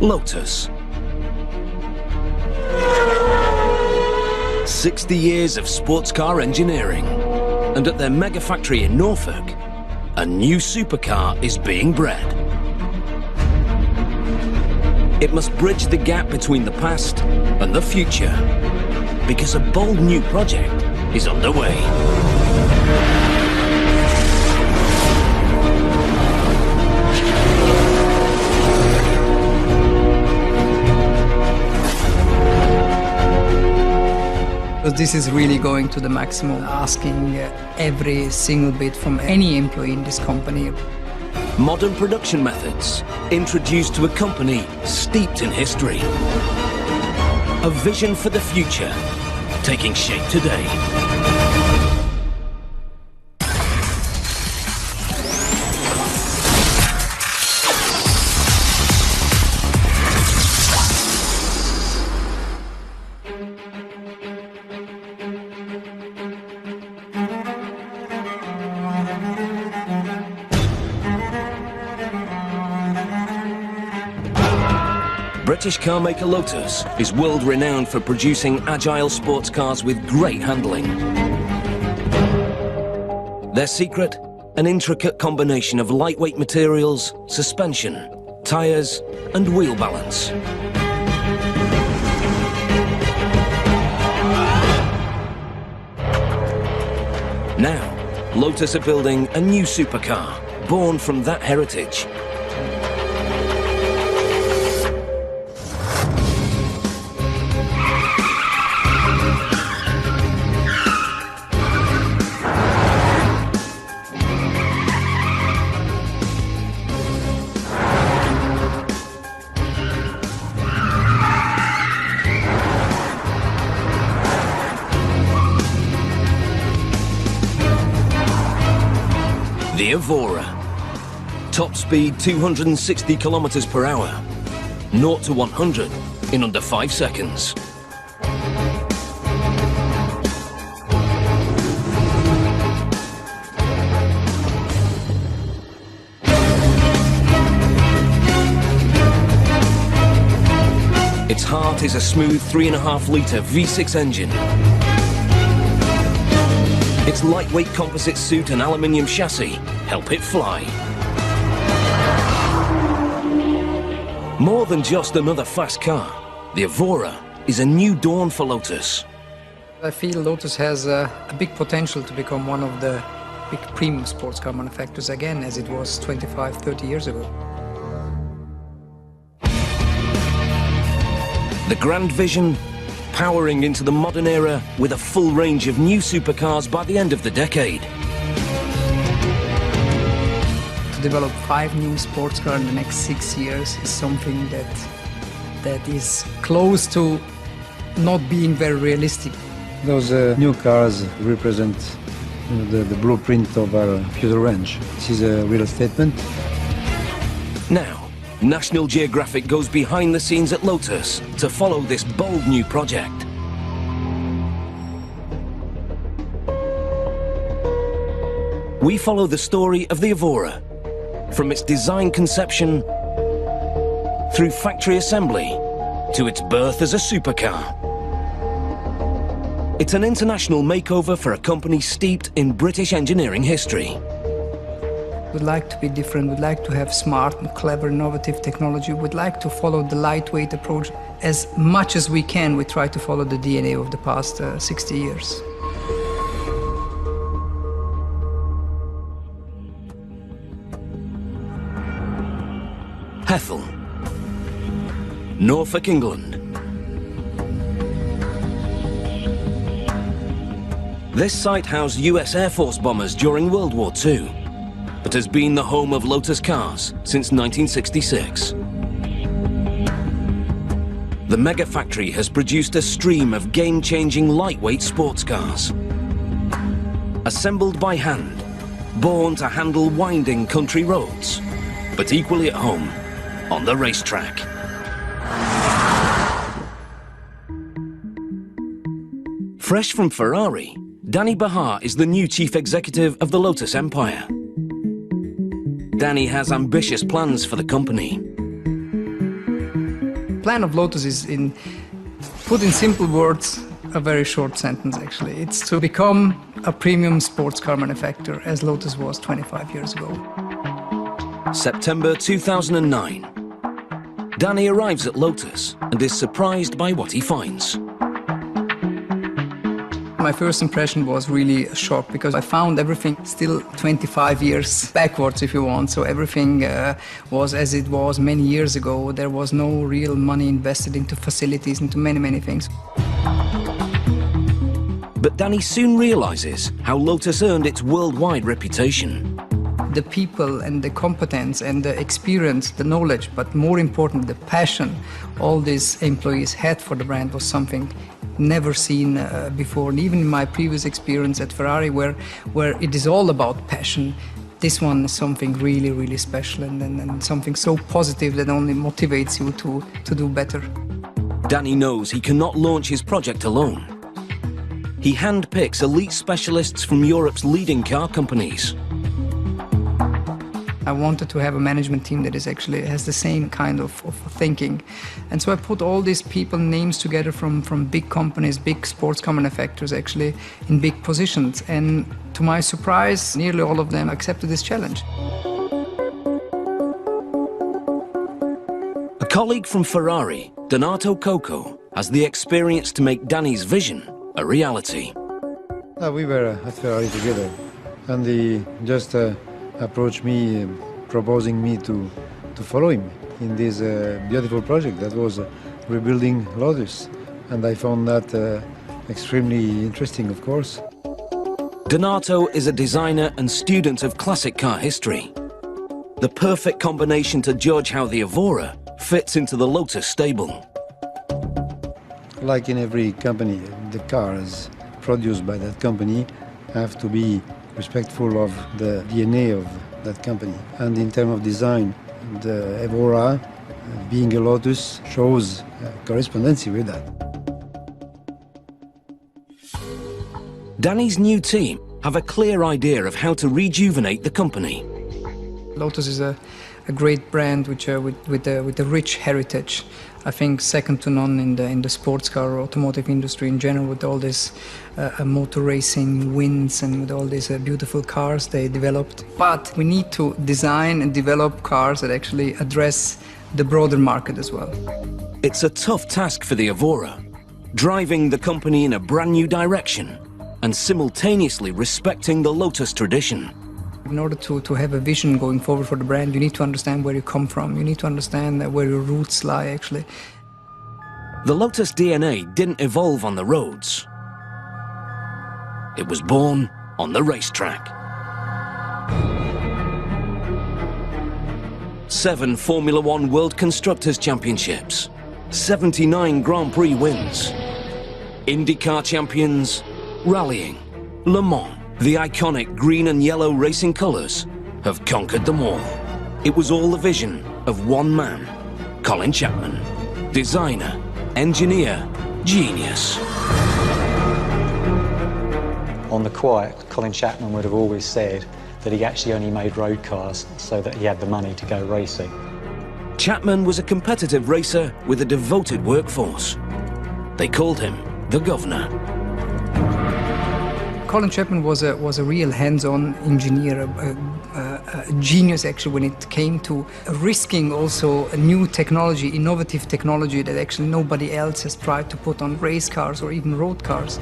Lotus. 60 years of sports car engineering, and at their mega factory in Norfolk, a new supercar is being bred. It must bridge the gap between the past and the future, because a bold new project is underway. This is really going to the maximum, asking every single bit from any employee in this company. Modern production methods introduced to a company steeped in history. A vision for the future taking shape today. British carmaker Lotus is world-renowned for producing agile sports cars with great handling. Their secret? An intricate combination of lightweight materials, suspension, tyres, and wheel balance. Now, Lotus are building a new supercar, born from that heritage. The Evora. Top speed 260 kilometers per hour. 0 to 100 in under 5 seconds. Its heart is a smooth 3.5-litre V6 engine. Its lightweight composite suit and aluminium chassis help it fly. More than just another fast car, the Evora is a new dawn for Lotus. I feel Lotus has a big potential to become one of the big premium sports car manufacturers again, as it was 25, 30 years ago. The grand vision? Powering into the modern era with a full range of new supercars by the end of the decade. To develop 5 new sports cars in the next 6 years is something that is close to not being very realistic. Those new cars represent the blueprint of our future range. This is a real statement. Now, National Geographic goes behind the scenes at Lotus to follow this bold new project. We follow the story of the Evora, from its design conception, through factory assembly, to its birth as a supercar. It's an international makeover for a company steeped in British engineering history. We'd like to be different, we'd like to have smart and clever, innovative technology. We'd like to follow the lightweight approach. As much as we can, we try to follow the DNA of the past 60 years. Hethel, Norfolk, England. This site housed US Air Force bombers during World War II, but has been the home of Lotus cars since 1966. The mega factory has produced a stream of game-changing lightweight sports cars. Assembled by hand, born to handle winding country roads, but equally at home on the racetrack. Fresh from Ferrari, Danny Bahar is the new chief executive of the Lotus Empire. Danny has ambitious plans for the company. plan of Lotus is, put in simple words, a very short sentence actually. It's to become a premium sports car manufacturer, as Lotus was 25 years ago. September 2009. Danny arrives at Lotus and is surprised by what he finds. My first impression was really a shock because I found everything still 25 years backwards, if you want. So everything was as it was many years ago. There was no real money invested into facilities, into many, many things. But Danny soon realizes how Lotus earned its worldwide reputation. The people and the competence and the experience, the knowledge, but more important, the passion all these employees had for the brand was something never seen before. And even in my previous experience at Ferrari, where it is all about passion, this one is something really, really special and something so positive that only motivates you to do better. Danny knows he cannot launch his project alone. He handpicks elite specialists from Europe's leading car companies. I wanted to have a management team that has the same kind of thinking. And so I put all these people, names together from big companies, big sports car manufacturers actually, in big positions. And to my surprise, nearly all of them accepted this challenge. A colleague from Ferrari, Donato Coco, has the experience to make Danny's vision a reality. We were at Ferrari together, and he just approached me, proposing me to follow him in this beautiful project that was rebuilding Lotus. And I found that extremely interesting, of course. Donato is a designer and student of classic car history. The perfect combination to judge how the Evora fits into the Lotus stable. Like in every company, the cars produced by that company have to be respectful of the DNA of that company. And in terms of design, the Evora, being a Lotus, shows correspondency with that. Danny's new team have a clear idea of how to rejuvenate the company. Lotus is a great brand with a rich heritage. I think second to none in the sports car or automotive industry in general, with all this motor racing wins and with all these beautiful cars they developed. But we need to design and develop cars that actually address the broader market as well. It's a tough task for the Evora, driving the company in a brand new direction and simultaneously respecting the Lotus tradition. In order to have a vision going forward for the brand, you need to understand where you come from. You need to understand where your roots lie, actually. The Lotus DNA didn't evolve on the roads. It was born on the racetrack. 7 Formula One World Constructors' Championships, 79 Grand Prix wins, IndyCar champions, rallying, Le Mans. The iconic green and yellow racing colours have conquered them all. It was all the vision of one man, Colin Chapman. Designer, engineer, genius. On the quiet, Colin Chapman would have always said that he actually only made road cars so that he had the money to go racing. Chapman was a competitive racer with a devoted workforce. They called him the Governor. Colin Chapman was a real hands-on engineer, a genius actually when it came to risking also a new technology, innovative technology that actually nobody else has tried to put on race cars or even road cars.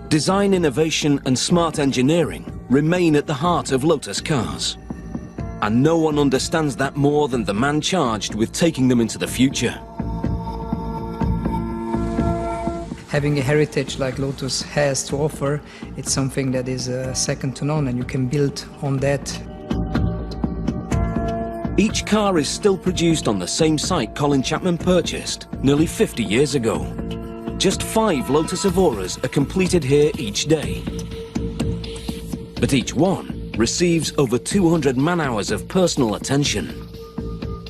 Design innovation and smart engineering remain at the heart of Lotus cars. And no one understands that more than the man charged with taking them into the future. Having a heritage like Lotus has to offer, it's something that is second to none, and you can build on that. Each car is still produced on the same site Colin Chapman purchased nearly 50 years ago. Just 5 Lotus Evoras are completed here each day. But each one receives over 200 man-hours of personal attention.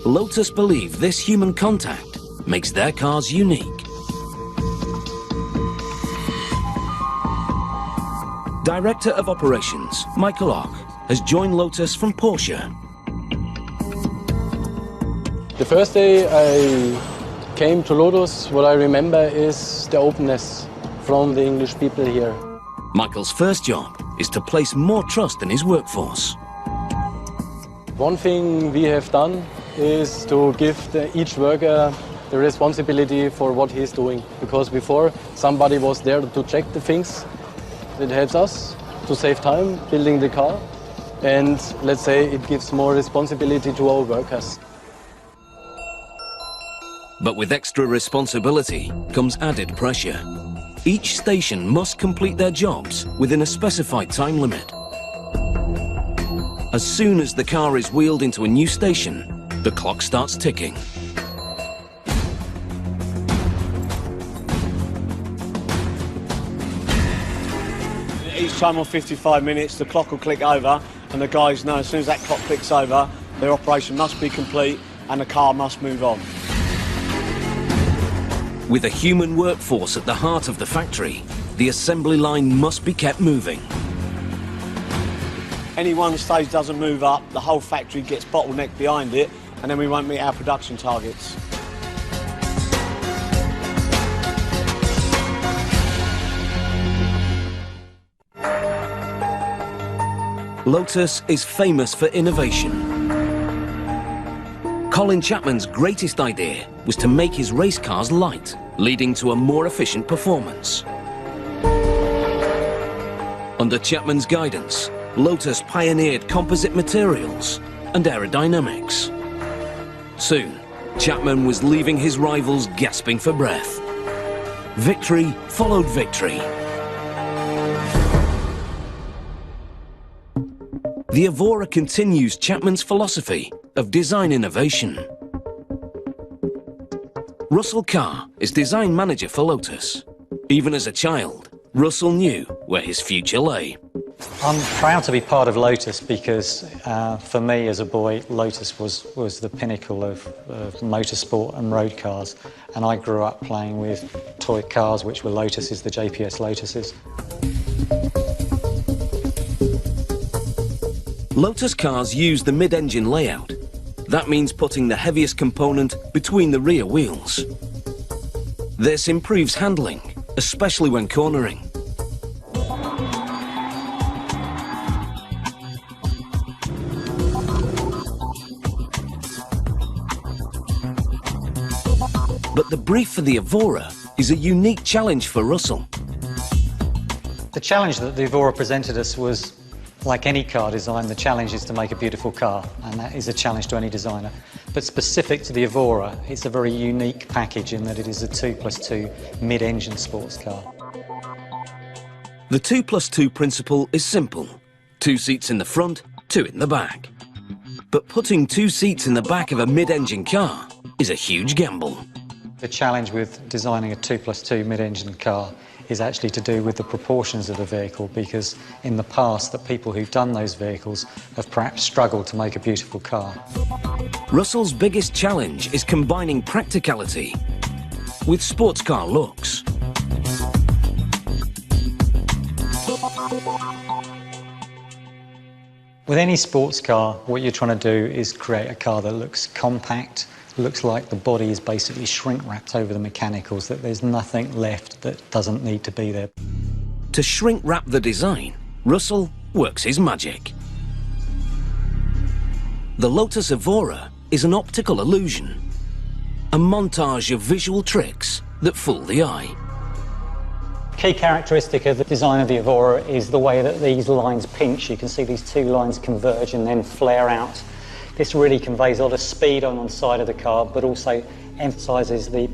Lotus believe this human contact makes their cars unique. Director of Operations, Michael Ock, has joined Lotus from Porsche. The first day I came to Lotus, what I remember is the openness from the English people here. Michael's first job is to place more trust in his workforce. One thing we have done is to give each worker the responsibility for what he's doing. Because before, somebody was there to check the things. It helps us to save time building the car. And let's say it gives more responsibility to our workers. But with extra responsibility comes added pressure. Each station must complete their jobs within a specified time limit. As soon as the car is wheeled into a new station, the clock starts ticking. Each time on 55 minutes, the clock will click over, and the guys know as soon as that clock clicks over, their operation must be complete and the car must move on. With a human workforce at the heart of the factory, the assembly line must be kept moving. Any one stage doesn't move up, the whole factory gets bottlenecked behind it, and then we won't meet our production targets. Lotus is famous for innovation. Colin Chapman's greatest idea was to make his race cars light, leading to a more efficient performance. Under Chapman's guidance, Lotus pioneered composite materials and aerodynamics. Soon, Chapman was leaving his rivals gasping for breath. Victory followed victory. The Evora continues Chapman's philosophy of design innovation. Russell Carr is design manager for Lotus. Even as a child, Russell knew where his future lay. I'm proud to be part of Lotus because for me as a boy, Lotus was the pinnacle of motorsport and road cars. And I grew up playing with toy cars, which were Lotuses, the JPS Lotuses. Lotus cars use the mid-engine layout. That means putting the heaviest component between the rear wheels. This improves handling, especially when cornering. But the brief for the Evora is a unique challenge for Russell. The challenge that the Evora presented us was, like any car design, the challenge is to make a beautiful car, and that is a challenge to any designer. But specific to the Evora, it's a very unique package in that it is a 2+2 mid-engine sports car. The 2+2 principle is simple. 2 seats in the front, 2 in the back. But putting 2 seats in the back of a mid-engine car is a huge gamble. The challenge with designing a 2+2 mid-engine car is actually to do with the proportions of the vehicle, because in the past the people who've done those vehicles have perhaps struggled to make a beautiful car. Russell's biggest challenge is combining practicality with sports car looks. With any sports car, what you're trying to do is create a car that looks compact, looks like the body is basically shrink-wrapped over the mechanicals, that there's nothing left that doesn't need to be there. To shrink-wrap the design, Russell works his magic. The Lotus Evora is an optical illusion, a montage of visual tricks that fool the eye. Key characteristic of the design of the Evora is the way that these lines pinch. You can see these 2 lines converge and then flare out. This really conveys a lot of speed on the side of the car, but also emphasises the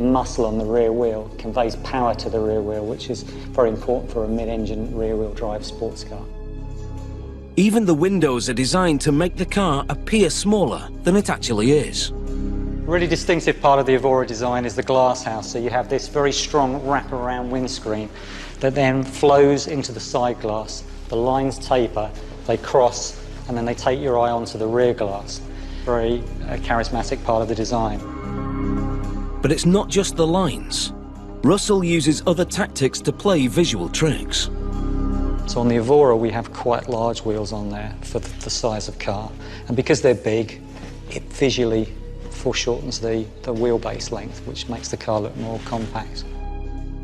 muscle on the rear wheel, conveys power to the rear wheel, which is very important for a mid-engine rear-wheel drive sports car. Even the windows are designed to make the car appear smaller than it actually is. A really distinctive part of the Evora design is the glass house. So you have this very strong wrap-around windscreen that then flows into the side glass. The lines taper, they cross, and then they take your eye onto the rear glass. Very charismatic part of the design. But it's not just the lines. Russell uses other tactics to play visual tricks. So on the Evora we have quite large wheels on there for the size of car, and because they're big, it visually foreshortens the wheelbase length, which makes the car look more compact.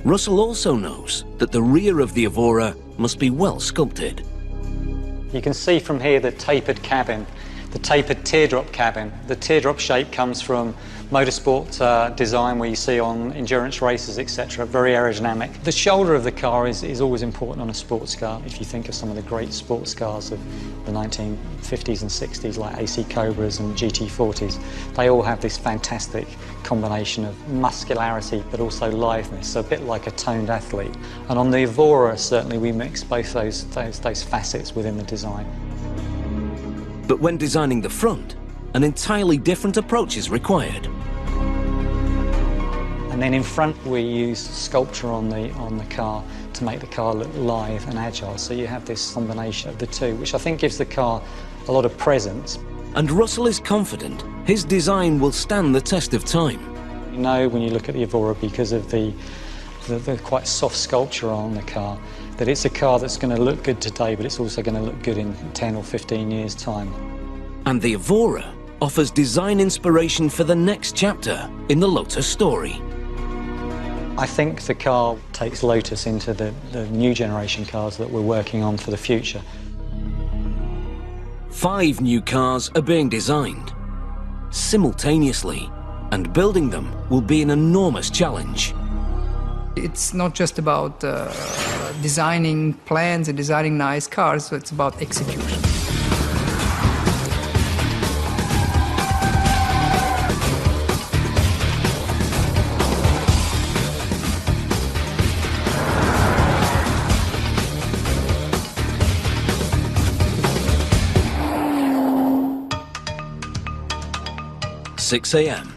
Russell also knows that the rear of the Evora must be well sculpted. You can see from here the tapered cabin, the tapered teardrop cabin. The teardrop shape comes from motorsport design where you see on endurance races, etc., very aerodynamic. The shoulder of the car is always important on a sports car. If you think of some of the great sports cars of the 1950s and 60s, like AC Cobras and GT40s, they all have this fantastic combination of muscularity but also litheness, so a bit like a toned athlete. And on the Evora, certainly we mix both those facets within the design. But when designing the front, an entirely different approach is required. And then in front we use sculpture on the car to make the car look lithe and agile. So you have this combination of the two, which I think gives the car a lot of presence. And Russell is confident his design will stand the test of time. You know when you look at the Evora, because of the quite soft sculpture on the car, that it's a car that's going to look good today, but it's also going to look good in 10 or 15 years' time. And the Evora offers design inspiration for the next chapter in the Lotus story. I think the car takes Lotus into the new generation cars that we're working on for the future. 5 new cars are being designed simultaneously, and building them will be an enormous challenge. It's not just about designing plans and designing nice cars, so it's about execution. "6 a.m.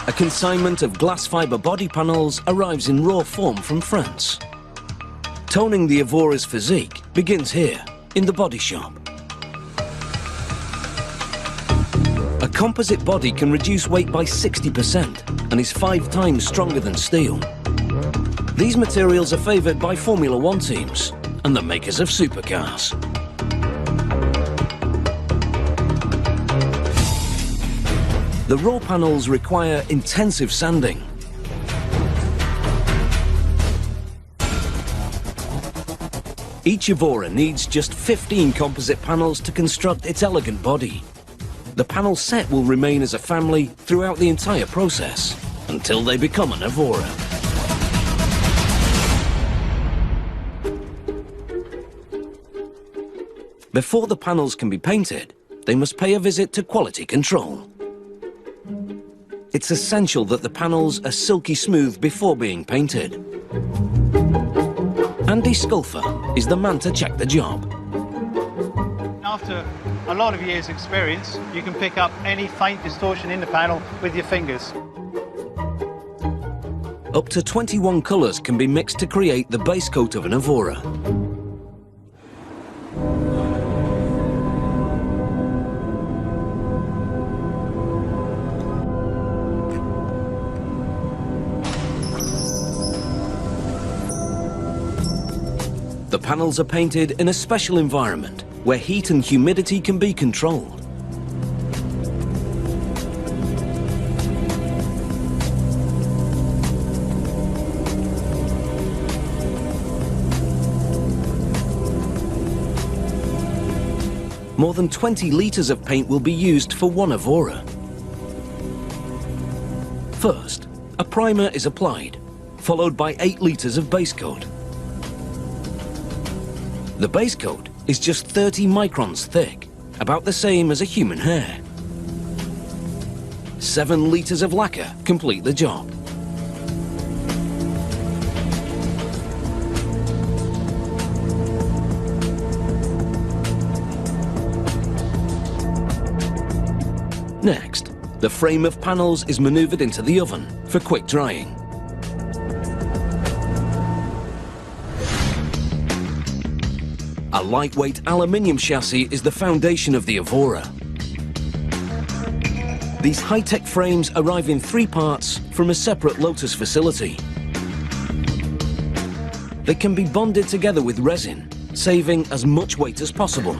A consignment of glass fibre body panels arrives in raw form from France. Toning the Evora's physique begins here, in the body shop. A composite body can reduce weight by 60% and is 5 times stronger than steel. These materials are favoured by Formula One teams and the makers of supercars. The raw panels require intensive sanding. Each Evora needs just 15 composite panels to construct its elegant body. The panel set will remain as a family throughout the entire process, until they become an Evora. Before the panels can be painted, they must pay a visit to quality control. It's essential that the panels are silky smooth before being painted. Andy Sculfer is the man to check the job. After a lot of years' experience, you can pick up any faint distortion in the panel with your fingers. Up to 21 colours can be mixed to create the base coat of an Evora. The panels are painted in a special environment where heat and humidity can be controlled. More than 20 litres of paint will be used for one Evora. First, a primer is applied, followed by 8 litres of base coat. The base coat is just 30 microns thick, about the same as a human hair. 7 litres of lacquer complete the job. Next, the frame of panels is manoeuvred into the oven for quick drying. A lightweight aluminium chassis is the foundation of the Evora. These high-tech frames arrive in 3 parts from a separate Lotus facility. They can be bonded together with resin, saving as much weight as possible.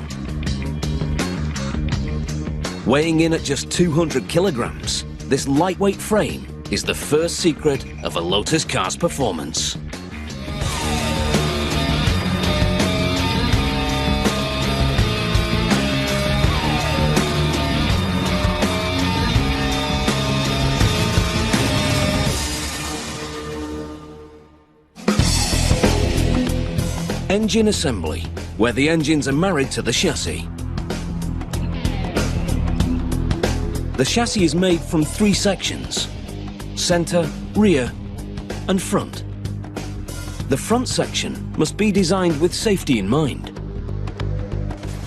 Weighing in at just 200 kilograms, this lightweight frame is the first secret of a Lotus car's performance. Engine assembly, where the engines are married to the chassis. The chassis is made from 3 sections: centre, rear and front. The front section must be designed with safety in mind.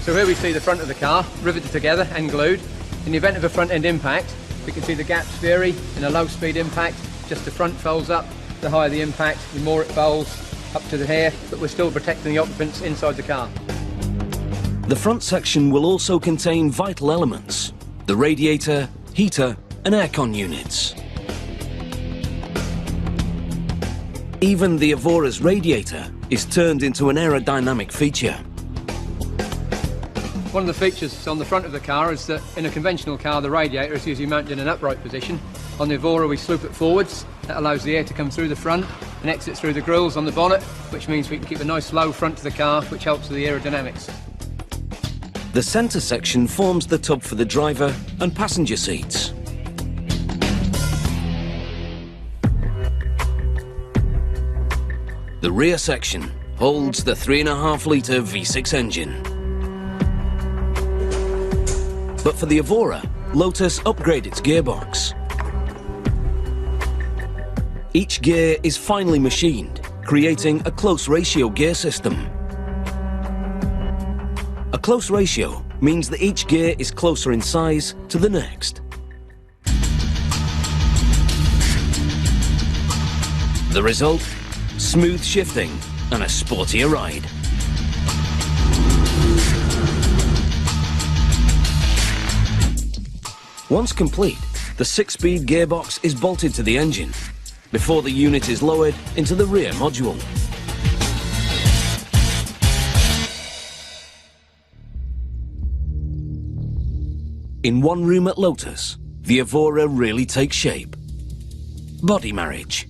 So here we see the front of the car riveted together and glued. In the event of a front end impact, we can see the gaps vary. In a low speed impact, just the front folds up. The higher the impact, the more it folds up to the here, but we're still protecting the occupants inside the car. The front section will also contain vital elements: the radiator, heater and aircon units. Even the Evora's radiator is turned into an aerodynamic feature. One of the features on the front of the car is that in a conventional car, the radiator is usually mounted in an upright position. On the Evora, we sloop it forwards. That allows the air to come through the front and exit through the grills on the bonnet, which means we can keep a nice low front to the car, which helps with the aerodynamics. The centre section forms the tub for the driver and passenger seats. The rear section holds the 3.5-litre V6 engine. But for the Evora, Lotus upgraded its gearbox. Each gear is finely machined, creating a close ratio gear system. A close ratio means that each gear is closer in size to the next. The result? Smooth shifting and a sportier ride. Once complete, the 6-speed gearbox is bolted to the engine before the unit is lowered into the rear module. In one room at Lotus, the Evora really takes shape. Body marriage.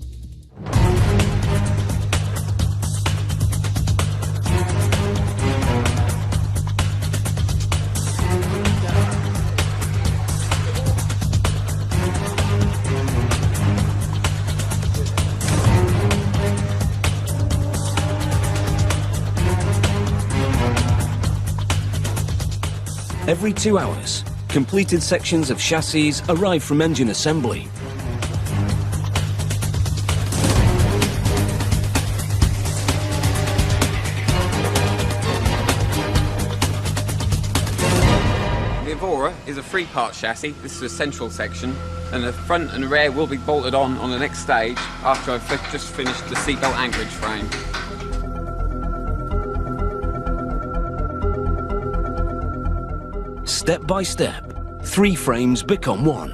Every 2 hours, completed sections of chassis arrive from engine assembly. The Evora is a 3-part chassis. This is a central section, and the front and the rear will be bolted on the next stage after I've just finished the seatbelt anchorage frame. Step by step, 3 frames become one.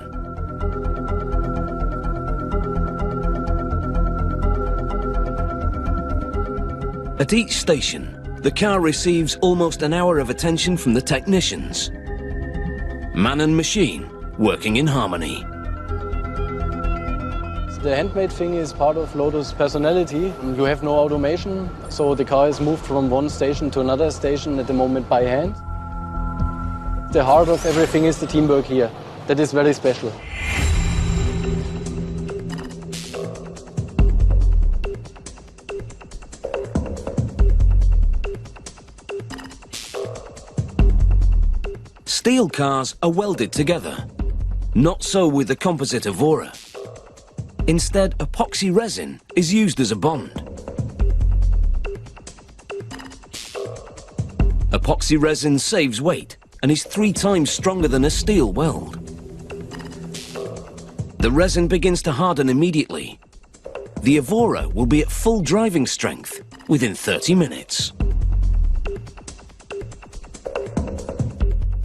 At each station, the car receives almost an hour of attention from the technicians. Man and machine working in harmony. The handmade thing is part of Lotus' personality. You have no automation, so the car is moved from one station to another station at the moment by hand. The heart of everything is the teamwork here. That is very special. Steel cars are welded together. Not so with the composite Evora. Instead, epoxy resin is used as a bond. Epoxy resin saves weight and is 3 times stronger than a steel weld. The resin begins to harden immediately. The Evora will be at full driving strength within 30 minutes.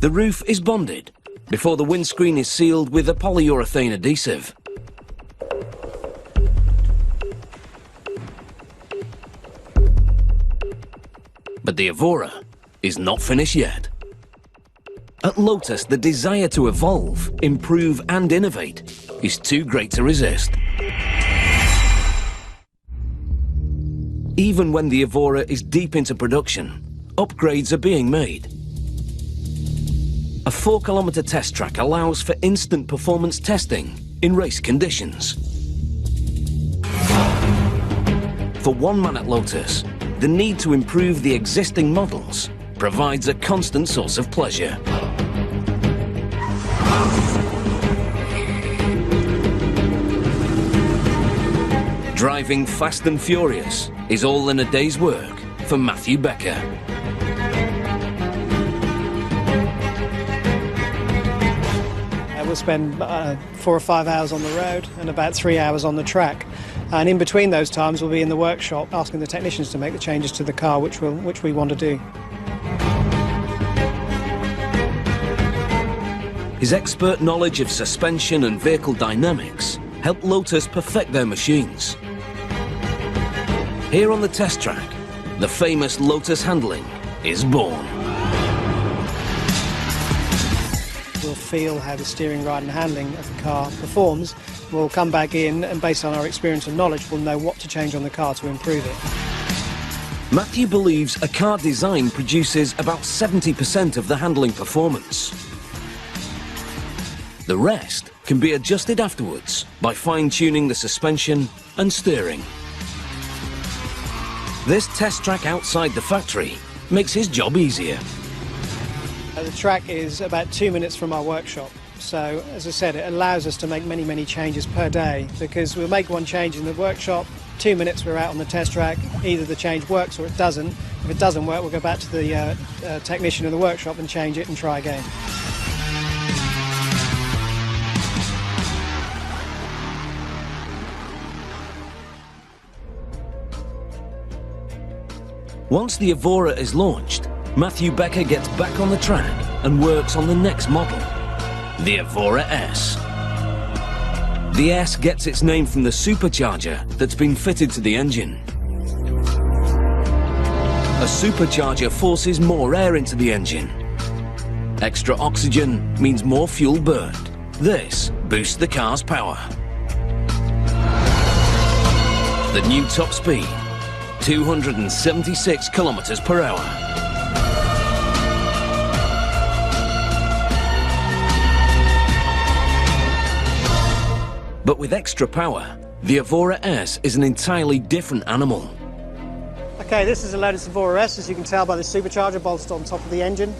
The roof is bonded before the windscreen is sealed with a polyurethane adhesive. But the Evora is not finished yet. At Lotus, the desire to evolve, improve and innovate is too great to resist. Even when the Evora is deep into production, upgrades are being made. A 4-kilometre test track allows for instant performance testing in race conditions. For one man at Lotus, the need to improve the existing models provides a constant source of pleasure. Driving fast and furious is all in a day's work for Matthew Becker. We'll spend 4 or 5 hours on the road and about 3 hours on the track. And in between those times, we'll be in the workshop asking the technicians to make the changes to the car which we want to do. His expert knowledge of suspension and vehicle dynamics helped Lotus perfect their machines. Here on the test track, the famous Lotus handling is born. We'll feel how the steering, ride and handling of the car performs. We'll come back in and based on our experience and knowledge, we'll know what to change on the car to improve it. Matthew believes a car design produces about 70% of the handling performance. The rest can be adjusted afterwards by fine-tuning the suspension and steering. This test track outside the factory makes his job easier. The track is about 2 minutes from our workshop. So, as I said, it allows us to make many, many changes per day because we'll make one change in the workshop, 2 minutes we're out on the test track, either the change works or it doesn't. If it doesn't work, we'll go back to the technician in the workshop and change it and try again. Once the Evora is launched, Matthew Becker gets back on the track and works on the next model, the Evora S. The S gets its name from the supercharger that's been fitted to the engine. A supercharger forces more air into the engine. Extra oxygen means more fuel burned. This boosts the car's power. The new top speed, 276 kilometers per hour. But with extra power, the Evora S is an entirely different animal. Okay, this is a Lotus Evora S, as you can tell by the supercharger bolted on top of the engine.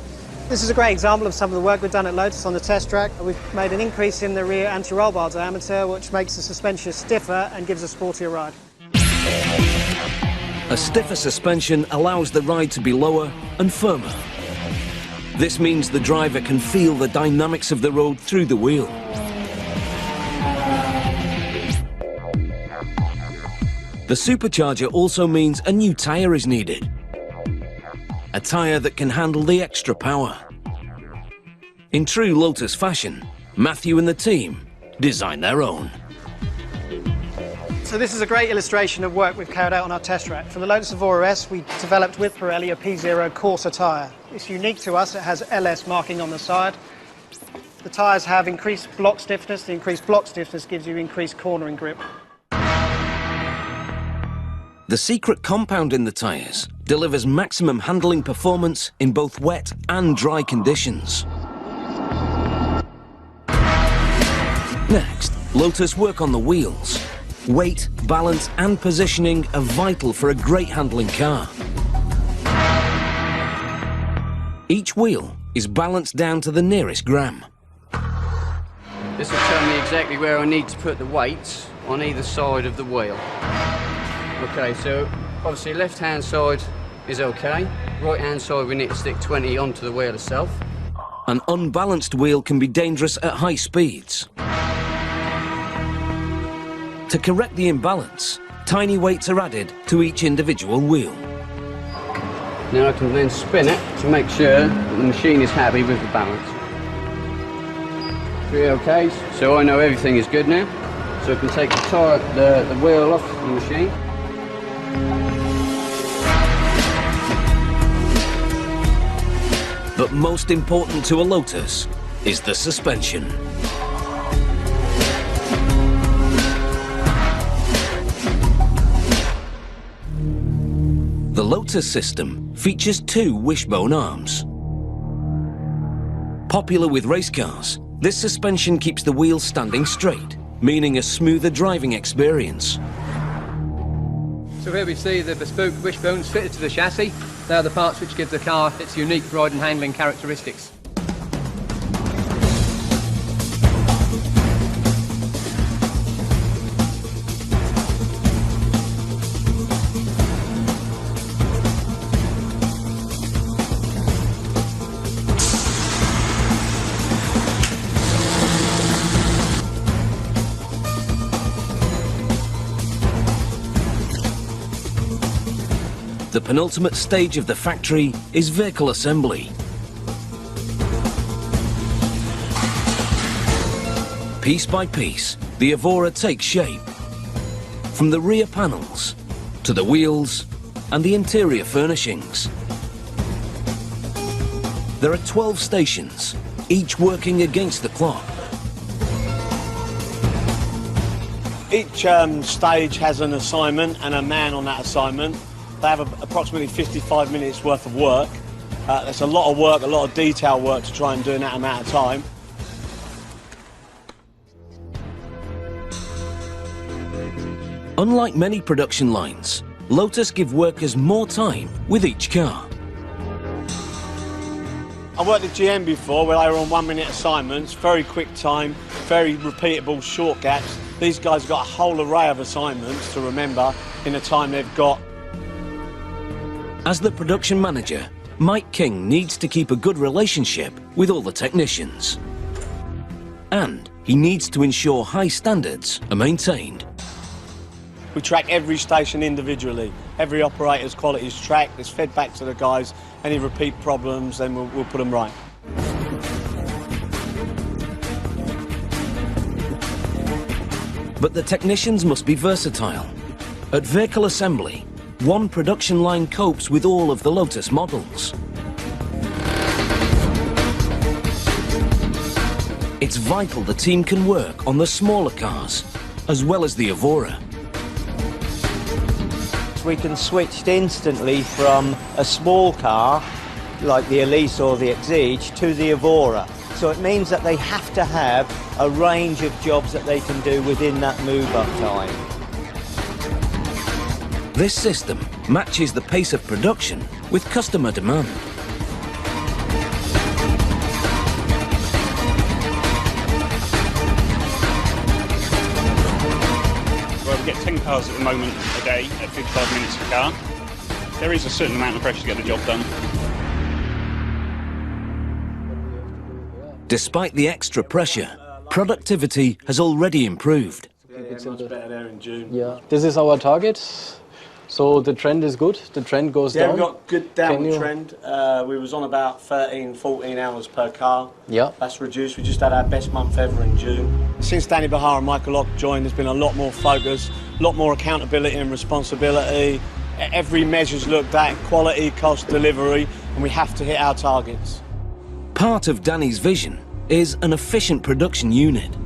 This is a great example of some of the work we've done at Lotus on the test track. We've made an increase in the rear anti-roll bar diameter, which makes the suspension stiffer and gives a sportier ride. A stiffer suspension allows the ride to be lower and firmer. This means the driver can feel the dynamics of the road through the wheel. The supercharger also means a new tyre is needed. A tyre that can handle the extra power. In true Lotus fashion, Matthew and the team designed their own. So this is a great illustration of work we've carried out on our test track. For the Lotus Evora S, we developed with Pirelli a P0 Corsa tyre. It's unique to us, it has LS marking on the side. The tyres have increased block stiffness. The increased block stiffness gives you increased cornering grip. The secret compound in the tyres delivers maximum handling performance in both wet and dry conditions. Next, Lotus work on the wheels. Weight, balance and positioning are vital for a great handling car. Each wheel is balanced down to the nearest gram. This will tell me exactly where I need to put the weights on either side of the wheel. Okay, so obviously left-hand side is okay. Right-hand side we need to stick 20 onto the wheel itself. An unbalanced wheel can be dangerous at high speeds. To correct the imbalance, tiny weights are added to each individual wheel. Now I can then spin it to make sure that the machine is happy with the balance. 3 OKs, so I know everything is good now. So I can take the wheel off the machine. But most important to a Lotus is the suspension. The Lotus system features 2 wishbone arms. Popular with race cars, this suspension keeps the wheels standing straight, meaning a smoother driving experience. So here we see the bespoke wishbones fitted to the chassis. They are the parts which give the car its unique ride and handling characteristics. The penultimate stage of the factory is vehicle assembly. Piece by piece, the Evora takes shape. From the rear panels, to the wheels, and the interior furnishings. There are 12 stations, each working against the clock. Each stage has an assignment and a man on that assignment. They have approximately 55 minutes worth of work. That's a lot of work, a lot of detail work to try and do in that amount of time. Unlike many production lines, Lotus give workers more time with each car. I worked at GM before where they were on 1 minute assignments, very quick time, very repeatable, short gaps. These guys have got a whole array of assignments to remember in the time they've got. As the production manager, Mike King needs to keep a good relationship with all the technicians. And he needs to ensure high standards are maintained. We track every station individually. Every operator's quality is tracked, it's fed back to the guys. Any repeat problems, then we'll put them right. But the technicians must be versatile. At vehicle assembly, one production line copes with all of the Lotus models. It's vital the team can work on the smaller cars, as well as the Evora. We can switch instantly from a small car, like the Elise or the Exige, to the Evora. So it means that they have to have a range of jobs that they can do within that move-up time. This system matches the pace of production with customer demand. Well, we get 10 cars at the moment a day at 55 minutes per car. There is a certain amount of pressure to get the job done. Despite the extra pressure, productivity has already improved. It's much better there in June. Yeah, this is our target. So the trend is good, the trend goes down. Yeah, we've got good downward trend. We was on about 13, 14 hours per car. Yeah. That's reduced. We just had our best month ever in June. Since Danny Bahar and Michael Lock joined, there's been a lot more focus, a lot more accountability and responsibility. Every measure's looked at, quality, cost, delivery, and we have to hit our targets. Part of Danny's vision is an efficient production unit.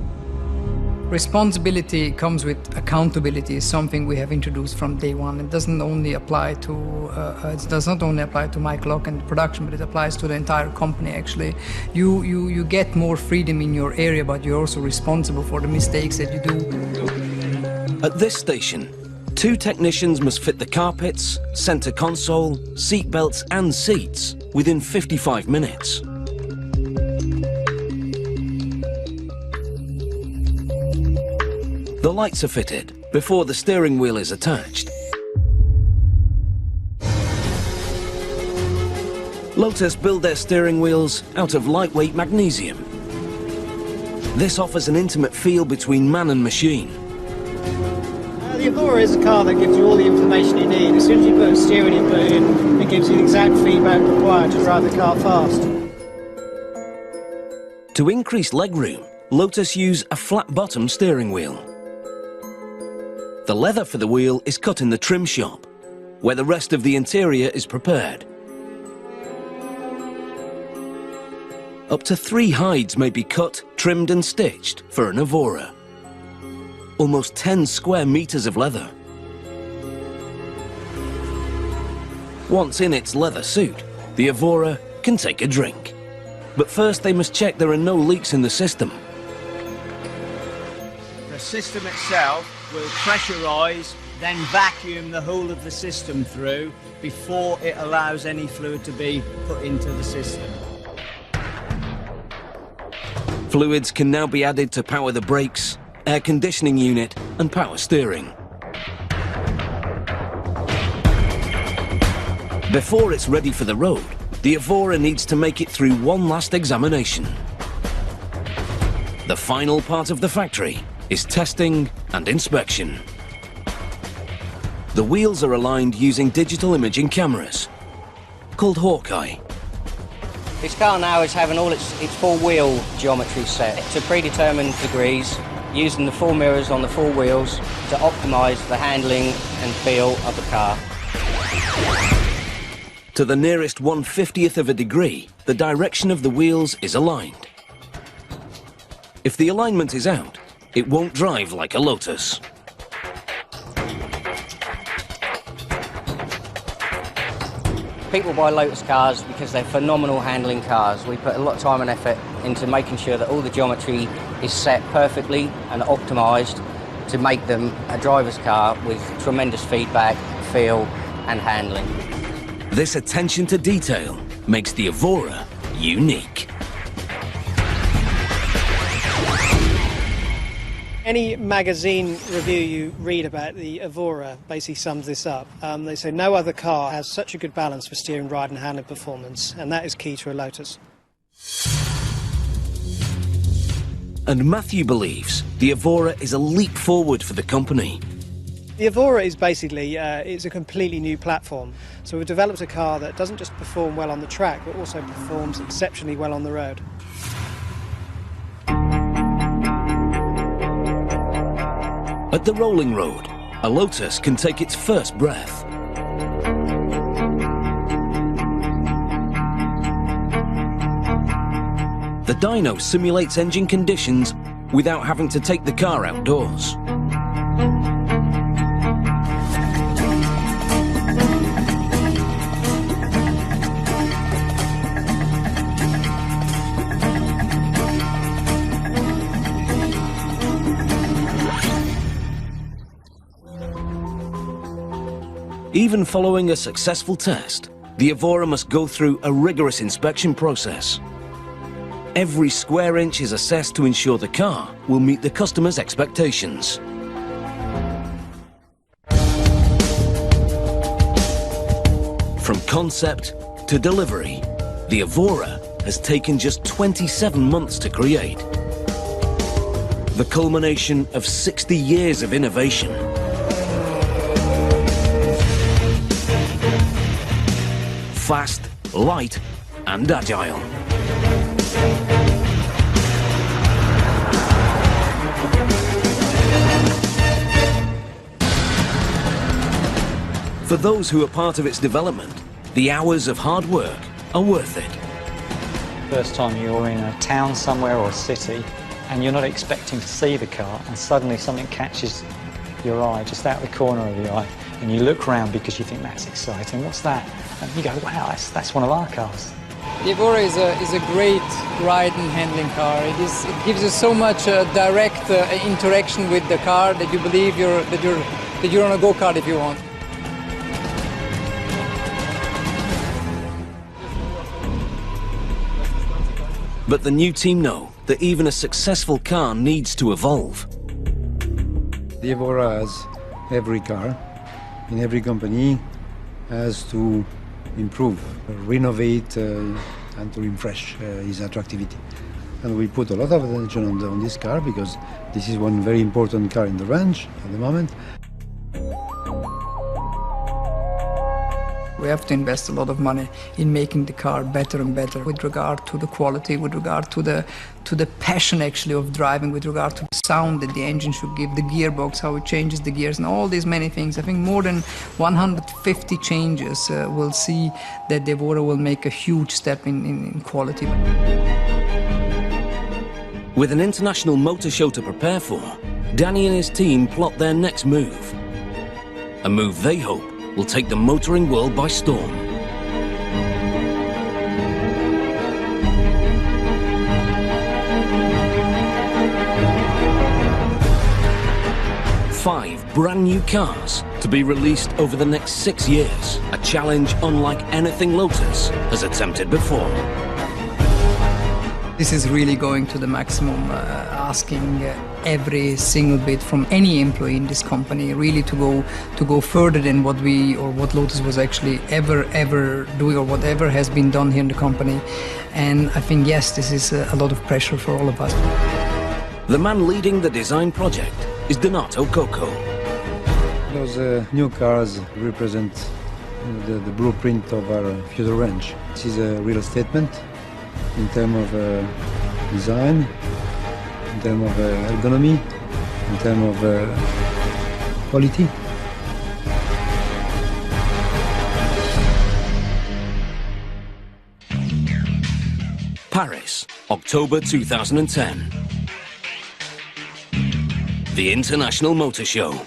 Responsibility comes with accountability, is something we have introduced from day one. It doesn't only apply to it does not only apply to Mike Lock and production, but it applies to the entire company. Actually, you get more freedom in your area, but you're also responsible for the mistakes that you do. At this station, 2 technicians must fit the carpets, center console, seat belts, and seats within 55 minutes. The lights are fitted before the steering wheel is attached. Lotus build their steering wheels out of lightweight magnesium. This offers an intimate feel between man and machine. The Evora is a car that gives you all the information you need. As soon as you put a steering input in, it gives you the exact feedback required to drive the car fast. To increase legroom, Lotus use a flat-bottom steering wheel. The leather for the wheel is cut in the trim shop, where the rest of the interior is prepared. up to 3 hides may be cut, trimmed and stitched for an Evora. Almost 10 square meters of leather. Once in its leather suit, the Evora can take a drink. But first they must check there are no leaks in the system. The system itself will pressurise, then vacuum the whole of the system through before it allows any fluid to be put into the system. Fluids can now be added to power the brakes, air conditioning unit and power steering. Before it's ready for the road, the Evora needs to make it through one last examination. The final part of the factory is testing and inspection. The wheels are aligned using digital imaging cameras, called Hawkeye. This car now is having all its full wheel geometry set to predetermined degrees, using the full mirrors on the full wheels to optimise the handling and feel of the car. To the nearest 1/50th of a degree, the direction of the wheels is aligned. If the alignment is out, it won't drive like a Lotus. People buy Lotus cars because they're phenomenal handling cars. We put a lot of time and effort into making sure that all the geometry is set perfectly and optimised to make them a driver's car with tremendous feedback, feel and handling. This attention to detail makes the Evora unique. Any magazine review you read about the Evora basically sums this up. They say no other car has such a good balance for steering, ride and handling performance, and that is key to a Lotus. And Matthew believes the Evora is a leap forward for the company. The Evora is basically it's a completely new platform. So we've developed a car that doesn't just perform well on the track, but also performs exceptionally well on the road. At the rolling road, a Lotus can take its first breath. The dyno simulates engine conditions without having to take the car outdoors. Even following a successful test, the Evora must go through a rigorous inspection process. Every square inch is assessed to ensure the car will meet the customer's expectations. From concept to delivery, the Evora has taken just 27 months to create. The culmination of 60 years of innovation. Fast, light and agile. For those who are part of its development, the hours of hard work are worth it. First time you're in a town somewhere or a city and you're not expecting to see the car and suddenly something catches your eye just out the corner of the eye and you look around because you think that's exciting, what's that? And you go, wow, that's one of our cars. The Evora is a great ride and handling car. It gives you so much direct interaction with the car that you believe that you're on a go-kart if you want. But the new team know that even a successful car needs to evolve. The Evora, as every car in every company, has to improve, renovate and to refresh his attractivity. And we put a lot of attention on this car because this is one very important car in the range at the moment. We have to invest a lot of money in making the car better and better with regard to the quality, with regard to the passion actually of driving, with regard to the sound that the engine should give, the gearbox, how it changes the gears, and all these many things. I think more than 150 changes will see that the Evora will make a huge step in quality. With an international motor show to prepare for, Danny and his team plot their next move. A move they hope will take the motoring world by storm. Five brand new cars to be released over the next 6 years. A challenge unlike anything Lotus has attempted before. This is really going to the maximum, asking every single bit from any employee in this company really to go further than what Lotus was actually ever doing, or whatever has been done here in the company. And I think, yes, this is a lot of pressure for all of us. The man leading the design project is Donato Coco. Those new cars represent the blueprint of our future range. This is a real statement in terms of design, in terms of ergonomy, in terms of quality. Paris, October 2010. The International Motor Show.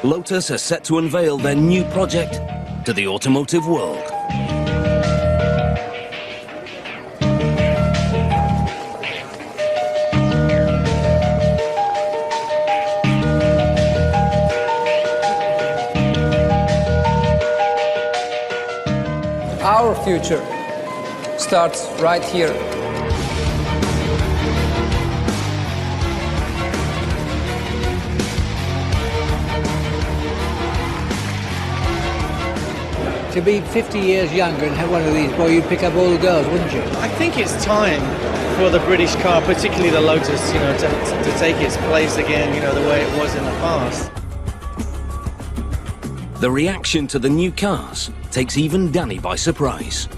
Lotus are set to unveil their new project to the automotive world. Our future starts right here. To be 50 years younger and have one of these, boy, you'd pick up all the girls, wouldn't you? I think it's time for the British car, particularly the Lotus, to take its place again, the way it was in the past. The reaction to the new cars takes even Danny by surprise.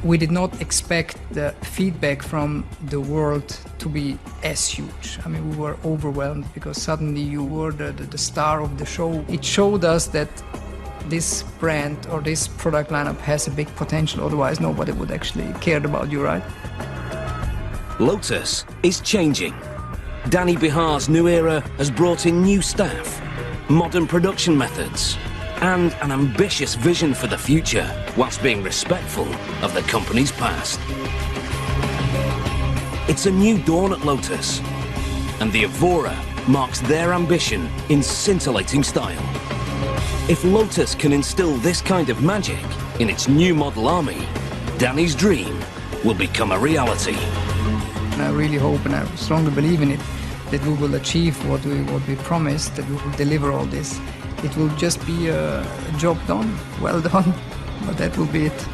We did not expect the feedback from the world to be as huge. I mean, we were overwhelmed because suddenly you were the star of the show. It showed us that this brand or this product lineup has a big potential, otherwise nobody would actually care about you, right? Lotus is changing. Danny Bihar's new era has brought in new staff, modern production methods, and an ambitious vision for the future, whilst being respectful of the company's past. It's a new dawn at Lotus, and the Evora marks their ambition in scintillating style. If Lotus can instill this kind of magic in its new model army, Danny's dream will become a reality. And I really hope, and I strongly believe in it, that we will achieve what we promised, that we will deliver all this. It will just be a job done, well done, but that will be it.